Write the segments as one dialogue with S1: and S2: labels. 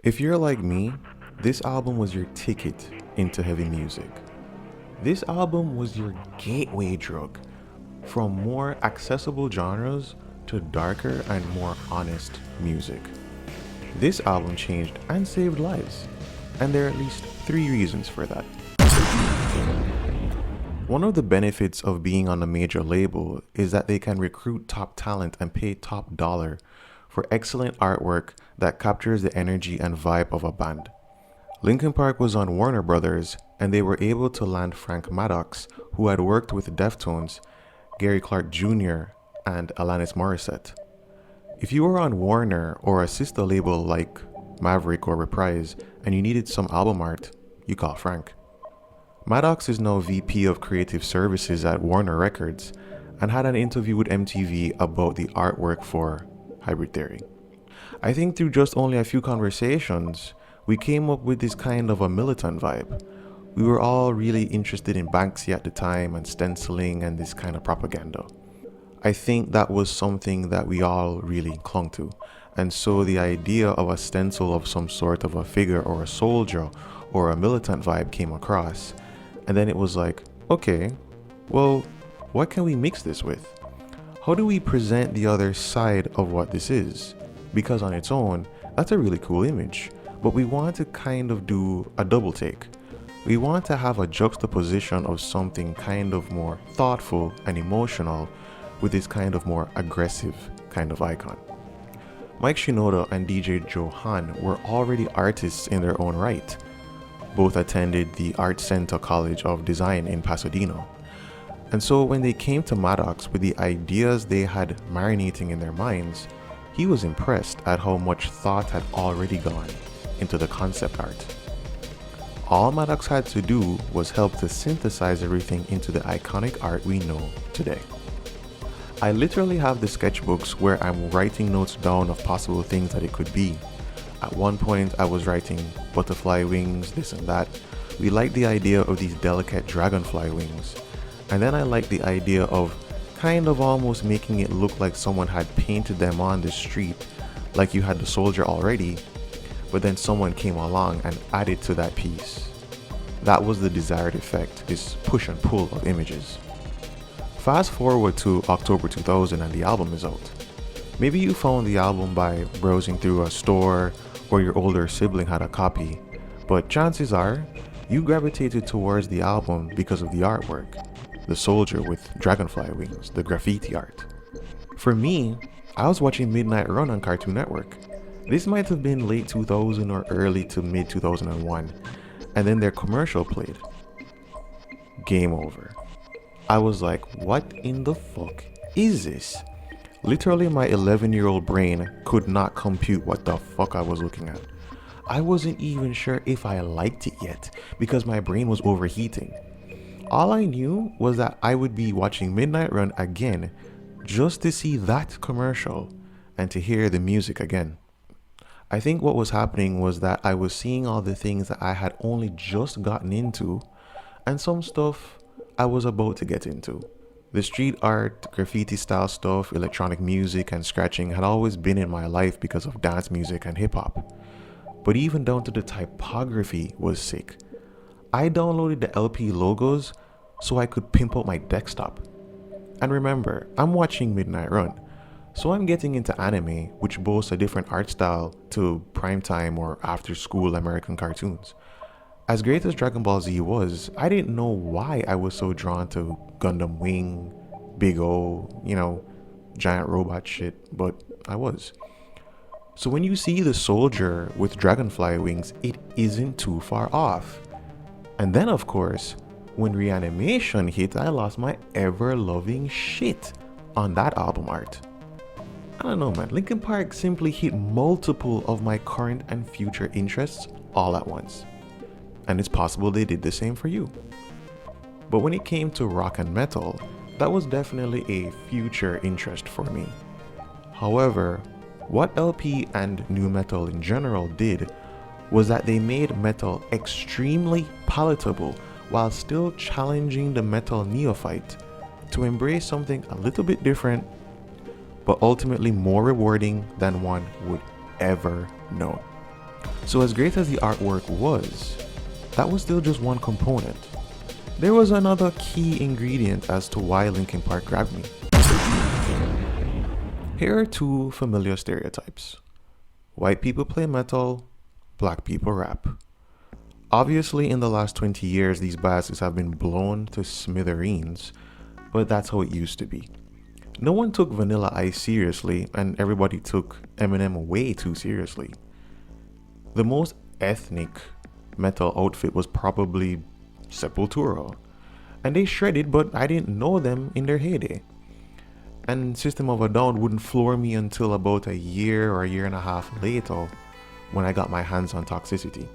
S1: If you're like me, this album was your ticket into heavy music. This album was your gateway drug from more accessible genres to darker and more honest music. This album changed and saved lives, and there are at least three reasons for that. One of the benefits of being on a major label is that they can recruit top talent and pay top dollar for excellent artwork that captures the energy and vibe of a band. Linkin Park was on Warner Brothers, and they were able to land Frank Maddox, who had worked with Deftones, Gary Clark Jr., and Alanis Morissette. If you were on Warner or a sister label like Maverick or Reprise and you needed some album art, you call Frank. Maddox is now VP of Creative Services at Warner Records and had an interview with MTV about the artwork for Hybrid Theory. I think through just only a few conversations, we came up with this kind of a militant vibe. We were all really interested in Banksy at the time and stenciling and this kind of propaganda. I think that was something that we all really clung to. And so the idea of a stencil of some sort of a figure or a soldier or a militant vibe came across. And then it was like, okay, well, what can we mix this with? How do we present the other side of what this is? Because on its own, that's a really cool image, but we want to kind of do a double take. We want to have a juxtaposition of something kind of more thoughtful and emotional with this kind of more aggressive kind of icon. Mike Shinoda and DJ Johan were already artists in their own right. Both attended the Art Center College of Design in Pasadena. And so when they came to Maddox with the ideas they had marinating in their minds, he was impressed at how much thought had already gone into the concept art. All Maddox had to do was help to synthesize everything into the iconic art we know today. I literally have the sketchbooks where I'm writing notes down of possible things that it could be. At one point I was writing butterfly wings, this and that. We liked the idea of these delicate dragonfly wings. And then I liked the idea of kind of almost making it look like someone had painted them on the street, like you had the soldier already, but then someone came along and added to that piece. That was the desired effect, this push and pull of images. Fast forward to October 2000 and the album is out. Maybe you found the album by browsing through a store or your older sibling had a copy, but chances are you gravitated towards the album because of the artwork, the soldier with dragonfly wings, the graffiti art. For me, I was watching Midnight Run on Cartoon Network. This might have been late 2000 or early to mid 2001, and then their commercial played. Game over. I was like, what in the fuck is this? Literally my 11-year-old brain could not compute what the fuck I was looking at. I wasn't even sure if I liked it yet because my brain was overheating. All I knew was that I would be watching Midnight Run again just to see that commercial and to hear the music again. I think what was happening was that I was seeing all the things that I had only just gotten into and some stuff I was about to get into. The street art, graffiti style stuff, electronic music and scratching had always been in my life because of dance music and hip hop. But even down to the typography was sick. I downloaded the LP logos so I could pimp out my desktop. And remember, I'm watching Midnight Run, so I'm getting into anime, which boasts a different art style to primetime or after school American cartoons. As great as Dragon Ball Z was, I didn't know why I was so drawn to Gundam Wing, Big O, giant robot shit, but I was. So when you see the soldier with dragonfly wings, it isn't too far off. And then of course, when Reanimation hit, I lost my ever-loving shit on that album art. I don't know, man. Linkin Park simply hit multiple of my current and future interests all at once. And it's possible they did the same for you. But when it came to rock and metal, that was definitely a future interest for me. However, what LP and nu metal in general did was that they made metal extremely palatable while still challenging the metal neophyte to embrace something a little bit different, but ultimately more rewarding than one would ever know. So as great as the artwork was, that was still just one component. There was another key ingredient as to why Linkin Park grabbed me. Here are two familiar stereotypes. White people play metal, black people rap. Obviously, in the last 20 years, these biases have been blown to smithereens, but that's how it used to be. No one took Vanilla Ice seriously, and everybody took Eminem way too seriously. The most ethnic metal outfit was probably Sepultura, and they shredded, but I didn't know them in their heyday. And System of a Down wouldn't floor me until about a year or a year and a half later when I got my hands on Toxicity.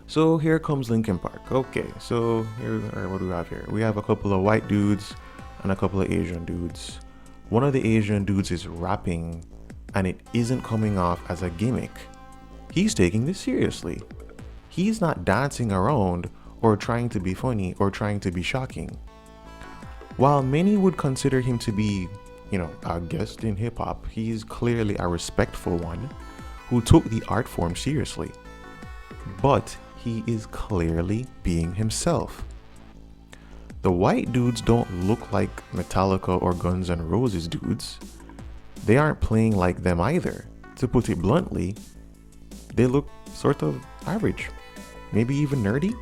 S1: So here comes Linkin Park. Okay, so what do we have here? We have a couple of white dudes and a couple of Asian dudes. One of the Asian dudes is rapping, and it isn't coming off as a gimmick. He's taking this seriously. He's not dancing around or trying to be funny or trying to be shocking. While many would consider him to be, a guest in hip hop, he's clearly a respectful one who took the art form seriously. But he is clearly being himself. The white dudes don't look like Metallica or Guns N' Roses dudes. They aren't playing like them either. To put it bluntly, they look sort of average, maybe even nerdy.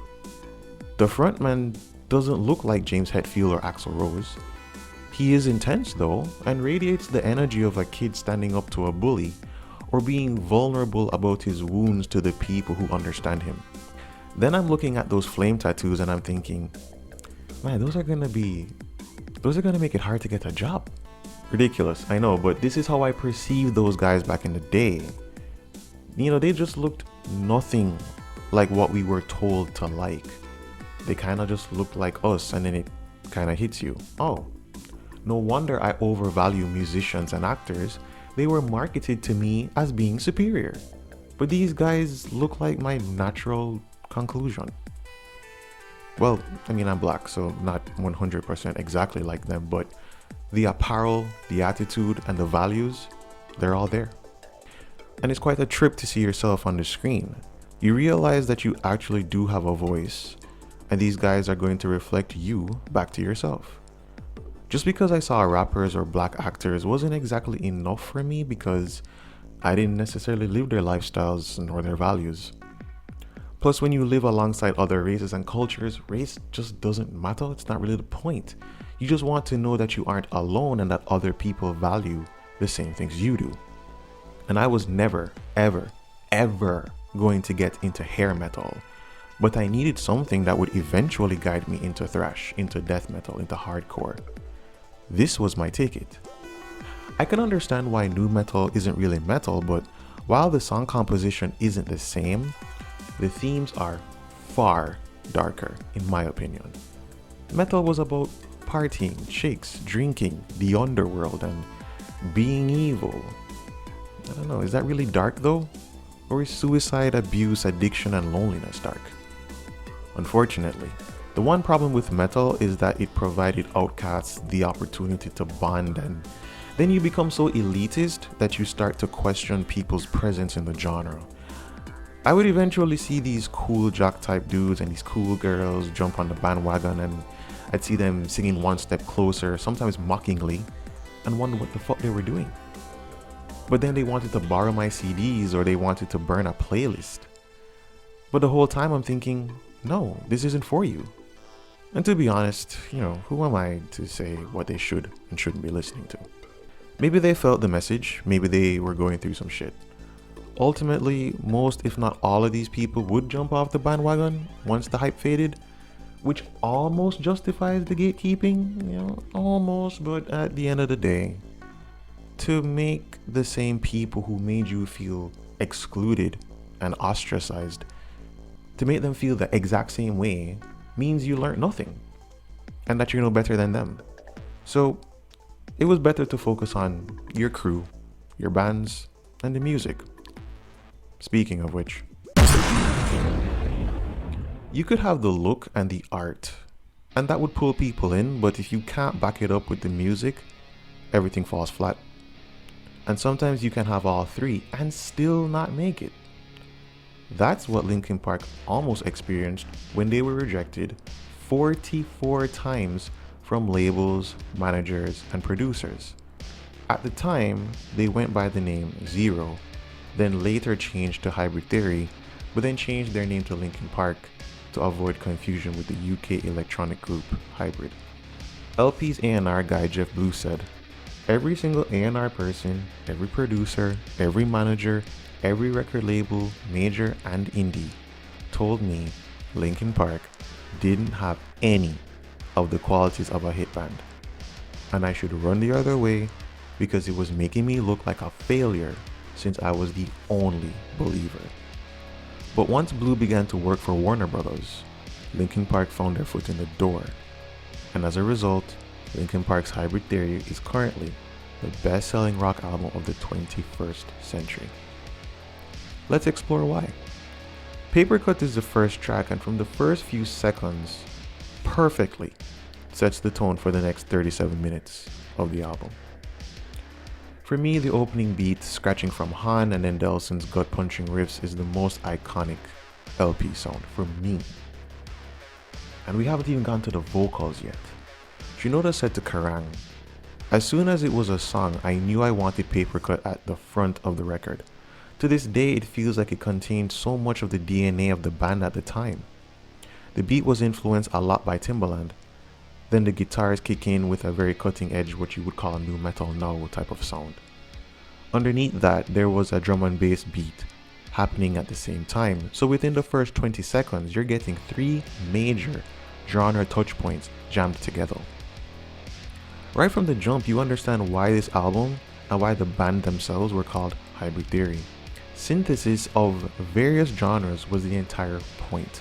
S1: The frontman doesn't look like James Hetfield or Axl Rose. He is intense though, and radiates the energy of a kid standing up to a bully or being vulnerable about his wounds to the people who understand him. Then I'm looking at those flame tattoos and I'm thinking, man, those are gonna make it hard to get a job. Ridiculous, I know, but this is how I perceived those guys back in the day. They just looked nothing like what we were told to like. They kind of just looked like us, and then it kind of hits you. Oh, no wonder I overvalue musicians and actors. They were marketed to me as being superior. But these guys look like my natural conclusion. Well, I'm black, so not 100% exactly like them, but the apparel, the attitude, and the values, they're all there. And it's quite a trip to see yourself on the screen. You realize that you actually do have a voice, and these guys are going to reflect you back to yourself. Just because I saw rappers or black actors wasn't exactly enough for me because I didn't necessarily live their lifestyles nor their values. Plus, when you live alongside other races and cultures, race just doesn't matter. It's not really the point. You just want to know that you aren't alone and that other people value the same things you do. And I was never, ever, ever going to get into hair metal. But I needed something that would eventually guide me into thrash, into death metal, into hardcore. This was my ticket. I can understand why nu metal isn't really metal, but while the song composition isn't the same, the themes are far darker, in my opinion. Metal was about partying, chicks, drinking, the underworld, and being evil. I don't know, is that really dark though? Or is suicide, abuse, addiction, and loneliness dark? Unfortunately, the one problem with metal is that it provided outcasts the opportunity to bond, and then you become so elitist that you start to question people's presence in the genre. I would eventually see these cool jock type dudes and these cool girls jump on the bandwagon, and I'd see them singing One Step Closer, sometimes mockingly, and wonder what the fuck they were doing. But then they wanted to borrow my CDs or they wanted to burn a playlist. But the whole time I'm thinking, no, this isn't for you. And to be honest, who am I to say what they should and shouldn't be listening to? Maybe they felt the message, maybe they were going through some shit. Ultimately, most if not all of these people would jump off the bandwagon once the hype faded, which almost justifies the gatekeeping, almost, but at the end of the day, to make the same people who made you feel excluded and ostracized, to make them feel the exact same way means you learned nothing and that you're no better than them. So it was better to focus on your crew, your bands, and the music. Speaking of which, you could have the look and the art, and that would pull people in, but if you can't back it up with the music, everything falls flat. And sometimes you can have all three and still not make it. That's what Linkin Park almost experienced when they were rejected 44 times from labels, managers, and producers. At the time, they went by the name Xero, then later changed to Hybrid Theory, but then changed their name to Linkin Park to avoid confusion with the UK electronic group Hybrid. LP's A&R guy Jeff Blue said, "Every single A&R person, every producer, every manager, every record label, major and indie, told me Linkin Park didn't have any of the qualities of a hit band, and I should run the other way because it was making me look like a failure since I was the only believer." But once Blue began to work for Warner Brothers, Linkin Park found their foot in the door, and as a result, Linkin Park's Hybrid Theory is currently the best-selling rock album of the 21st century. Let's explore why. Paper Cut is the first track, and from the first few seconds, perfectly sets the tone for the next 37 minutes of the album. For me, the opening beat, scratching from Han and then Delson's gut-punching riffs, is the most iconic LP sound for me. And we haven't even gone to the vocals yet. Shinoda said to Kerrang, "As soon as it was a song, I knew I wanted Paper Cut at the front of the record. To this day, it feels like it contained so much of the DNA of the band at the time. The beat was influenced a lot by Timbaland. Then the guitars kick in with a very cutting edge, what you would call a nu metal now type of sound. Underneath that, there was a drum and bass beat happening at the same time. So within the first 20 seconds, you're getting 3 major genre touch points jammed together. Right from the jump, you understand why this album and why the band themselves were called Hybrid Theory. Synthesis of various genres was the entire point,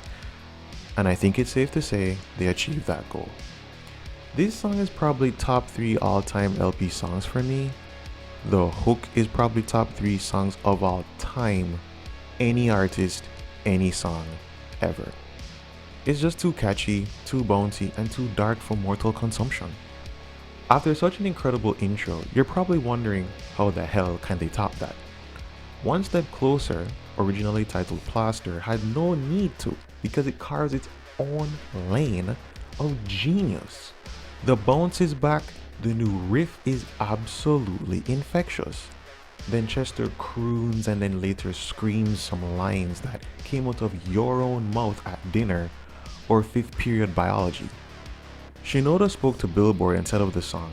S1: and I think it's safe to say they achieved that goal. This song is probably top 3 all-time LP songs for me. The hook is probably top 3 songs of all time, any artist, any song, ever. It's just too catchy, too bouncy, and too dark for mortal consumption. After such an incredible intro, you're probably wondering how the hell can they top that? One Step Closer, originally titled Plaster, had no need to because it carves its own lane of genius. The bounce is back, the new riff is absolutely infectious. Then Chester croons and then later screams some lines that came out of your own mouth at dinner or 5th period biology. Shinoda spoke to Billboard and said of the song,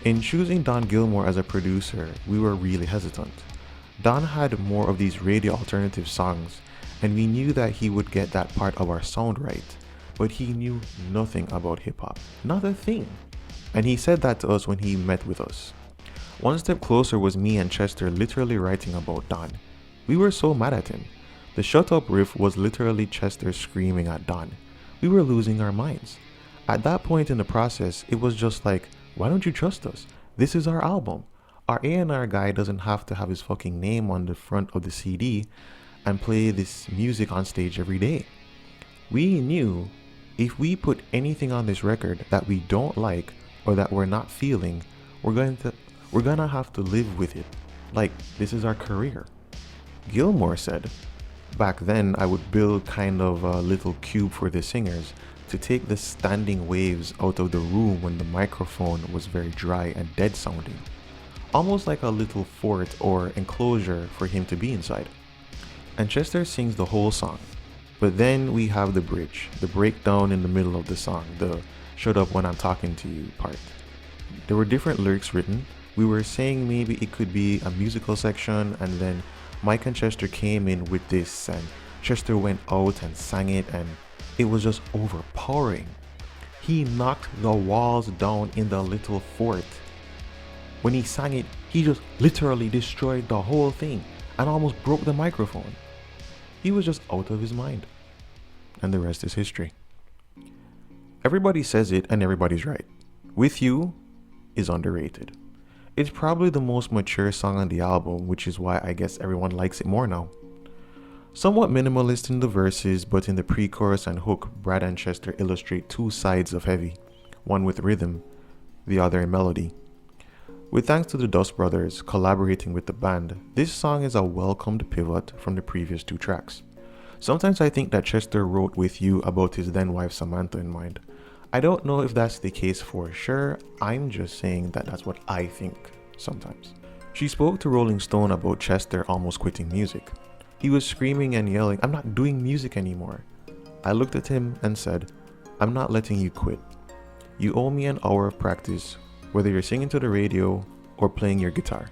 S1: "In choosing Don Gilmore as a producer, we were really hesitant. Don had more of these radio alternative songs, and we knew that he would get that part of our sound right, but he knew nothing about hip-hop, not a thing. And he said that to us when he met with us. One Step Closer was me and Chester literally writing about Don. We were so mad at him. The Shut Up riff was literally Chester screaming at Don. We were losing our minds. At that point in the process, it was just like, why don't you trust us? This is our album. Our A&R guy doesn't have to have his fucking name on the front of the CD and play this music on stage every day. We knew if we put anything on this record that we don't like or that we're not feeling, we're gonna have to live with it. Like, this is our career." Gilmore said, "Back then I would build kind of a little cube for the singers to take the standing waves out of the room when the microphone was very dry and dead sounding. Almost like a little fort or enclosure for him to be inside." And Chester sings the whole song. But then we have the bridge, the breakdown in the middle of the song, the "shut up when I'm talking to you" part. There were different lyrics written. We were saying maybe it could be a musical section, and then Mike and Chester came in with this, and Chester went out and sang it, and it was just overpowering. He knocked the walls down in the little fort. When he sang it, he just literally destroyed the whole thing and almost broke the microphone. He was just out of his mind. And the rest is history. Everybody says it and everybody's right. With You is underrated. It's probably the most mature song on the album, which is why I guess everyone likes it more now. Somewhat minimalist in the verses, but in the pre-chorus and hook, Brad and Chester illustrate 2 sides of Heavy, one with rhythm, the other in melody. With thanks to the Dust Brothers collaborating with the band, this song is a welcomed pivot from the previous 2 tracks. Sometimes I think that Chester wrote With You about his then wife Samantha in mind. I don't know if that's the case for sure, I'm just saying that that's what I think sometimes. She spoke to Rolling Stone about Chester almost quitting music. He was screaming and yelling, "I'm not doing music anymore." I looked at him and said, "I'm not letting you quit. You owe me an hour of practice, whether you're singing to the radio or playing your guitar.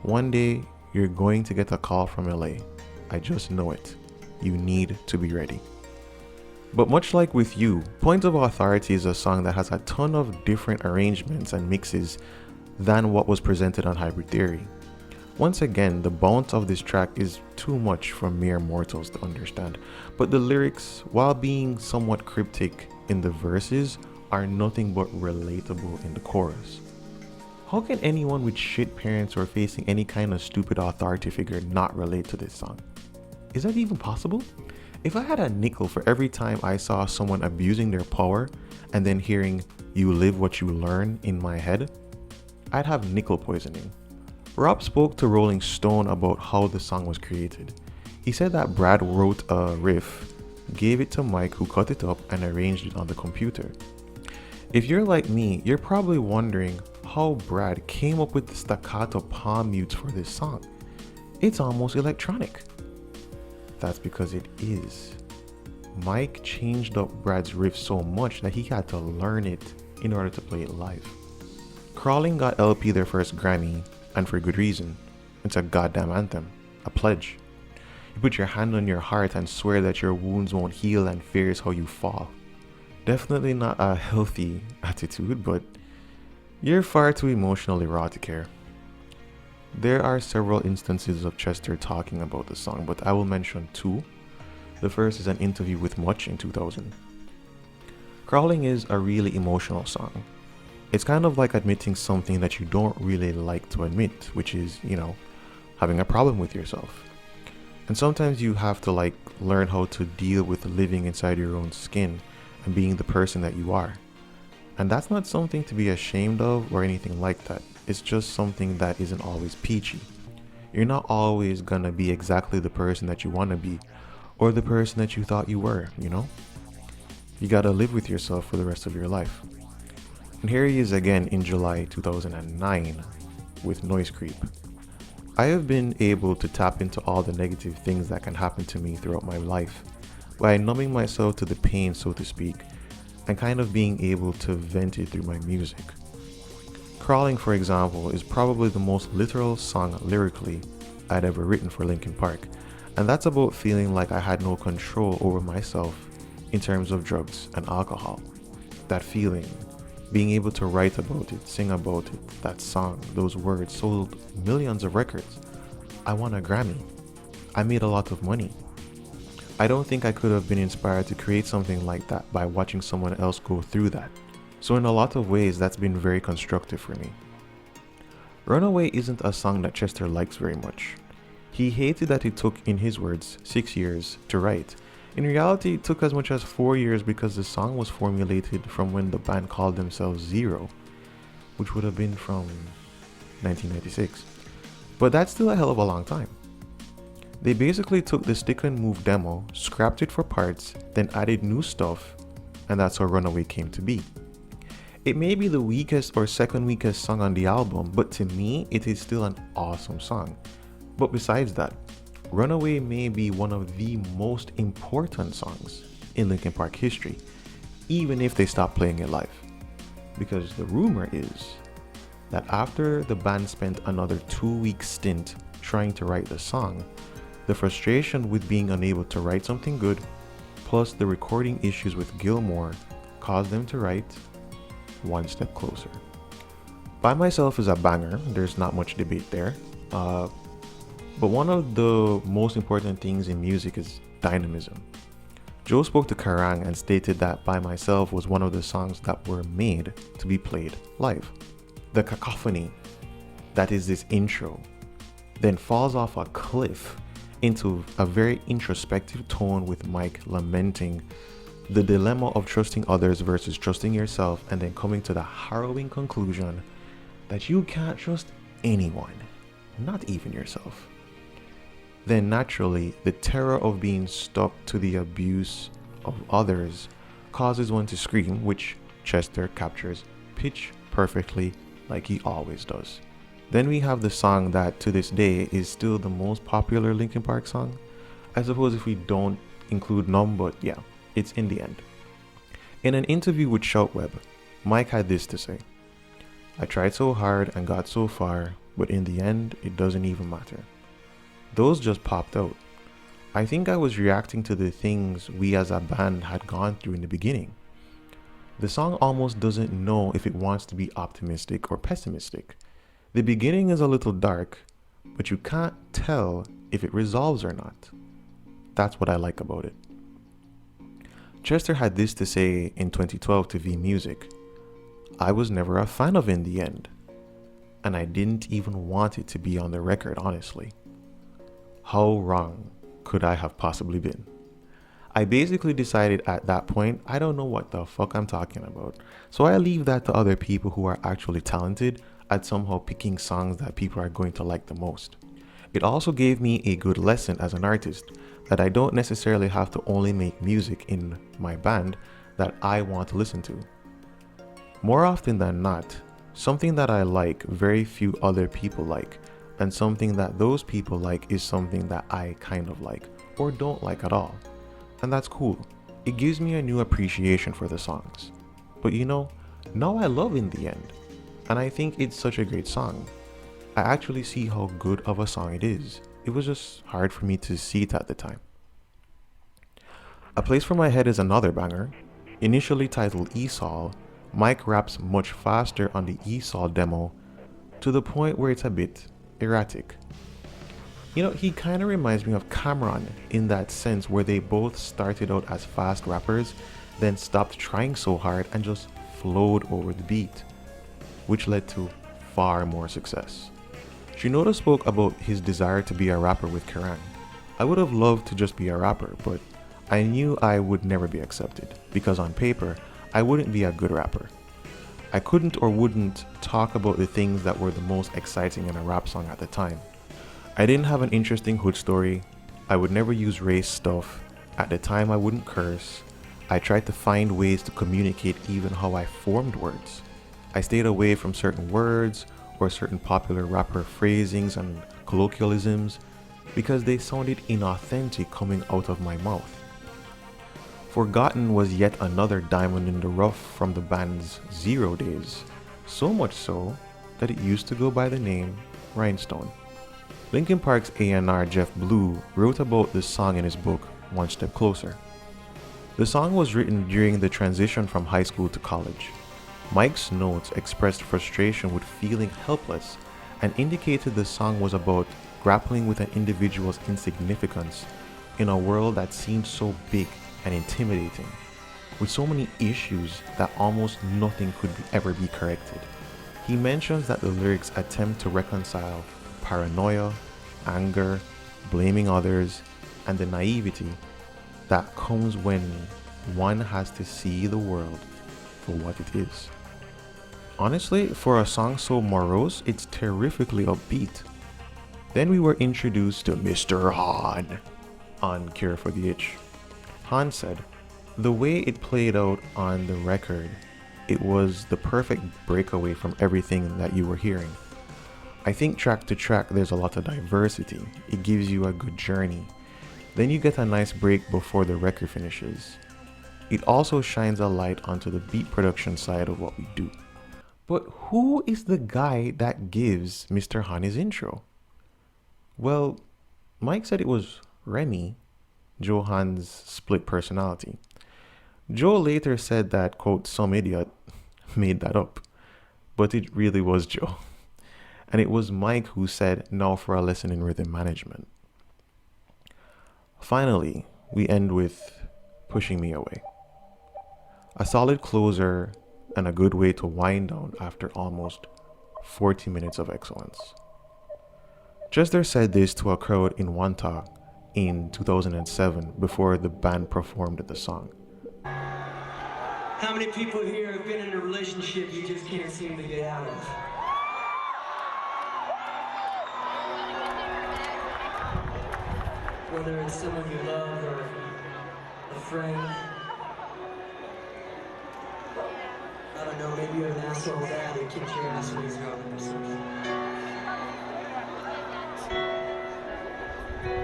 S1: One day, you're going to get a call from LA. I just know it. You need to be ready." But much like With You, Point of Authority is a song that has a ton of different arrangements and mixes than what was presented on Hybrid Theory. Once again, the bounce of this track is too much for mere mortals to understand, but the lyrics, while being somewhat cryptic in the verses, are nothing but relatable in the chorus. How can anyone with shit parents or facing any kind of stupid authority figure not relate to this song? Is that even possible? If I had a nickel for every time I saw someone abusing their power and then hearing "you live what you learn" in my head, I'd have nickel poisoning. Rob spoke to Rolling Stone about how the song was created. He said that Brad wrote a riff, gave it to Mike who cut it up and arranged it on the computer. If you're like me, you're probably wondering how Brad came up with the staccato palm mutes for this song. It's almost electronic. That's because it is. Mike changed up Brad's riff so much that he had to learn it in order to play it live. Crawling got LP their first Grammy, and for good reason. It's a goddamn anthem, a pledge. You put your hand on your heart and swear that your wounds won't heal and fears how you fall. Definitely not a healthy attitude, but you're far too emotionally raw to care. There are several instances of Chester talking about the song, but I will mention two. The first is an interview with Much in 2000. Crawling is a really emotional song. It's kind of like admitting something that you don't really like to admit, which is, having a problem with yourself. And sometimes you have to learn how to deal with living inside your own skin and being the person that you are. And that's not something to be ashamed of or anything like that. It's just something that isn't always peachy. You're not always gonna be exactly the person that you want to be or the person that you thought you were, You gotta live with yourself for the rest of your life. And here he is again in July 2009 with Noise Creep. I have been able to tap into all the negative things that can happen to me throughout my life by numbing myself to the pain, so to speak, and kind of being able to vent it through my music. Crawling, for example, is probably the most literal song lyrically I'd ever written for Linkin Park, and that's about feeling like I had no control over myself in terms of drugs and alcohol. That feeling, being able to write about it, sing about it, that song, those words sold millions of records. I won a Grammy. I made a lot of money. I don't think I could have been inspired to create something like that by watching someone else go through that. So in a lot of ways, that's been very constructive for me. Runaway isn't a song that Chester likes very much. He hated that it took, in his words, 6 years to write. In reality, it took as much as 4 years because the song was formulated from when the band called themselves Xero, which would have been from 1996. But that's still a hell of a long time. They basically took the stick and move demo, scrapped it for parts, then added new stuff, and that's how Runaway came to be. It may be the weakest or second weakest song on the album, but to me, it is still an awesome song. But besides that, Runaway may be one of the most important songs in Linkin Park history, even if they stop playing it live. Because the rumor is that after the band spent another 2-week stint trying to write the song, the frustration with being unable to write something good, plus the recording issues with Gilmour, caused them to write One Step Closer. By Myself is a banger, there's not much debate there. But one of the most important things in music is dynamism. Joe spoke to Kerrang and stated that By Myself was one of the songs that were made to be played live. The cacophony, that is this intro, then falls off a cliff into a very introspective tone with Mike lamenting the dilemma of trusting others versus trusting yourself, and then coming to the harrowing conclusion that you can't trust anyone, not even yourself. then naturally the terror of being stuck to the abuse of others causes one to scream, which Chester captures pitch perfectly like he always does. Then we have the song that to this day is still the most popular Linkin Park song. I suppose if we don't include Numb, but yeah, it's In the End. In an interview with Shoutweb, Mike had this to say: "I tried so hard and got so far, but in the end, it doesn't even matter. Those just popped out. I think I was reacting to the things we as a band had gone through in the beginning. The song almost doesn't know if it wants to be optimistic or pessimistic. The beginning is a little dark, but you can't tell if it resolves or not. That's what I like about it." Chester had this to say in 2012 to V Music: "I was never a fan of In the End, and I didn't even want it to be on the record, honestly. How wrong could I have possibly been? I basically decided at that point, I don't know what the fuck I'm talking about. So I leave that to other people who are actually talented at somehow picking songs that people are going to like the most. It also gave me a good lesson as an artist that I don't necessarily have to only make music in my band that I want to listen to. More often than not, something that I like very few other people like, and something that those people like is something that I kind of like or don't like at all. And that's cool. It gives me a new appreciation for the songs. But you know, now I love In the End, and I think it's such a great song. I actually see how good of a song it is. It was just hard for me to see it at the time." A Place for My Head is another banger. Initially titled Esau, Mike raps much faster on the Esau demo to the point where it's a bit erratic. You know, he kind of reminds me of Cameron in that sense, where they both started out as fast rappers, then stopped trying so hard and just flowed over the beat, which led to far more success. Shinoda spoke about his desire to be a rapper with Kerrang. "I would have loved to just be a rapper, but I knew I would never be accepted, because on paper, I wouldn't be a good rapper. I couldn't or wouldn't talk about the things that were the most exciting in a rap song at the time. I didn't have an interesting hood story. I would never use race stuff. At the time, I wouldn't curse. I tried to find ways to communicate even how I formed words. I stayed away from certain words or certain popular rapper phrasings and colloquialisms because they sounded inauthentic coming out of my mouth. Forgotten was yet another diamond in the rough from the band's Xero days, so much so that it used to go by the name Rhinestone." Linkin Park's A&R Jeff Blue wrote about this song in his book, One Step Closer. The song was written during the transition from high school to college. Mike's notes expressed frustration with feeling helpless and indicated the song was about grappling with an individual's insignificance in a world that seemed so big and intimidating, with so many issues that almost nothing could ever be corrected. He mentions that the lyrics attempt to reconcile paranoia, anger, blaming others, and the naivety that comes when one has to see the world for what it is. Honestly, for a song so morose, it's terrifically upbeat. Then we were introduced to Mr. Han on Cure for the Itch. Han said, "The way it played out on the record, it was the perfect breakaway from everything that you were hearing. I think track to track there's a lot of diversity. It gives you a good journey. Then you get a nice break before the record finishes. It also shines a light onto the beat production side of what we do." But who is the guy that gives Mr. Han his intro? Well, Mike said it was Remy, Joe Han's split personality. Joe later said that, quote, "some idiot made that up," but it really was Joe. And it was Mike who said, "Now for a lesson in rhythm management." Finally, we end with Pushing Me Away. A solid closer and a good way to wind down after almost 40 minutes of excellence. Chester said this to a crowd in Wanta in 2007 before the band performed the song.
S2: How many people here have been in a relationship you just can't seem to get out of? Whether it's someone you love or a friend. I don't know, maybe you're an asshole dad who kicks your ass when you're growing or something.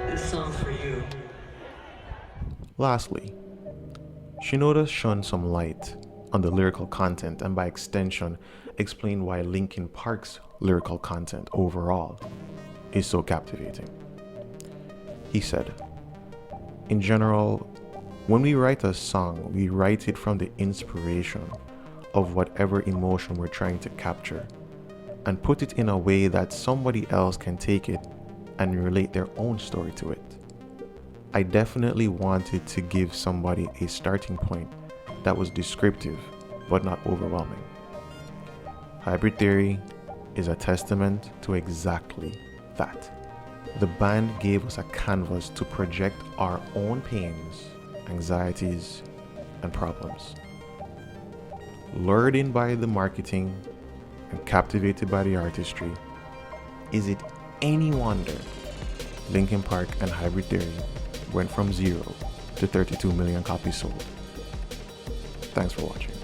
S2: This song's for you.
S1: Lastly, Shinoda shone some light on the lyrical content and by extension explained why Linkin Park's lyrical content overall is so captivating. He said, "In general, when we write a song, we write it from the inspiration of whatever emotion we're trying to capture and put it in a way that somebody else can take it and relate their own story to it. I definitely wanted to give somebody a starting point that was descriptive but not overwhelming. Hybrid Theory is a testament to exactly that. The band gave us a canvas to project our own pains, anxieties, and problems. Lured in by the marketing and captivated by the artistry, is it any wonder Linkin Park and Hybrid Theory went from 0 to 32 million copies sold? Thanks for watching."